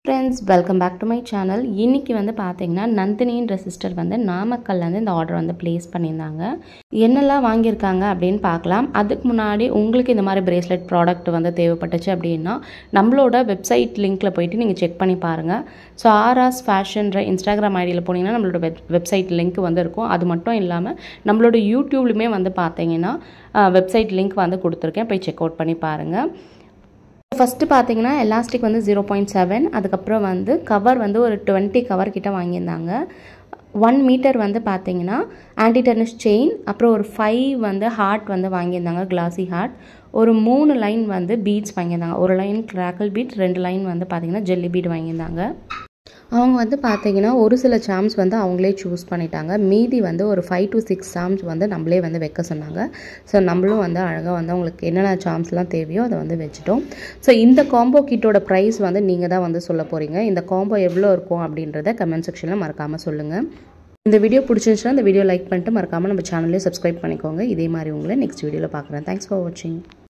Friends, welcome back to my channel. இன்னைக்கு வந்து பாத்தீங்கன்னா நந்தினின்ற சிஸ்டர் வந்து நாமக்கல்ல இருந்து இந்த ஆர்டர் வந்து பிளேஸ் பண்ணிருந்தாங்க. என்னெல்லாம் வாங்கியிருக்காங்க அப்படினு பார்க்கலாம். அதுக்கு முன்னாடி உங்களுக்கு இந்த மாதிரி பிரேஸ்லெட் ப்ராடக்ட் வந்து தேவைப்பட்டுச்சு அப்படினா நம்மளோட வெப்சைட் லிங்க்ல போய்ட்டு நீங்க செக் பண்ணி பாருங்க. சோ ஆர்ஆஸ் ஃபேஷன்ன்ற Instagram ஐடில போனீங்கன்னா நம்மளோட வெப்சைட் லிங்க் வந்து இருக்கும். அது மட்டும் இல்லாம நம்மளோட YouTubeலயுமே வந்து பாத்தீங்கன்னா வெப்சைட் லிங்க் வந்து கொடுத்திருக்கேன். போய் செக் அவுட் பண்ணி பாருங்க. ஃபர்ஸ்ட் பாத்தீங்கன்னா எலாஸ்டிக் வந்து 0.7 அதுக்கு அப்புறம் வந்து கவர் வந்து ஒரு 20 கவர் கிட்ட வாங்கியிருந்தாங்க. 1 மீட்டர் வந்து பாத்தீங்கன்னா ஆன்டி டர்னிஷ் செயின், அப்புறம் ஒரு 5 வந்து ஹார்ட் வந்து வாங்கியிருந்தாங்க, கிளாசி ஹார்ட். ஒரு 3 லைன் வந்து பீட்ஸ் வாங்கியிருந்தாங்க. ஒரு லைன் கிராக்கல் பீட், 2 லைன் வந்து பாத்தீங்கன்னா ஜெல்லி பீட் வாங்கியிருந்தாங்க. அவங்க வந்து பாத்தீங்கன்னா ஒரு சில சாம்ஸ் வந்து அவங்களே சூஸ் பண்ணிட்டாங்க. மீதி வந்து ஒரு 5 to 6 சாம்ஸ் வந்து நம்மளே வந்து வைக்க சொன்னாங்க. ஸோ நம்மளும் வந்து அழகாக வந்து அவங்களுக்கு என்னென்ன சாம்ஸ்லாம் தேவையோ அதை வந்து வச்சுட்டோம். ஸோ இந்த காம்போ கிட்டோட ப்ரைஸ் வந்து நீங்கள் தான் வந்து சொல்ல போகிறீங்க. இந்த காம்போ எவ்வளோ இருக்கும் அப்படின்றத கமெண்ட் செக்ஷனில் மறக்காமல் சொல்லுங்கள். இந்த வீடியோ பிடிச்சிருந்துச்சுன்னா இந்த வீடியோ லைக் பண்ணிட்டு மறக்காமல் நம்ம சேனலையும் சப்ஸ்கிரைப் பண்ணிக்கோங்க. இதே மாதிரி உங்களை நெக்ஸ்ட் வீடியோவில் பார்க்குறேன். தேங்க்ஸ் ஃபார் வாட்சிங்.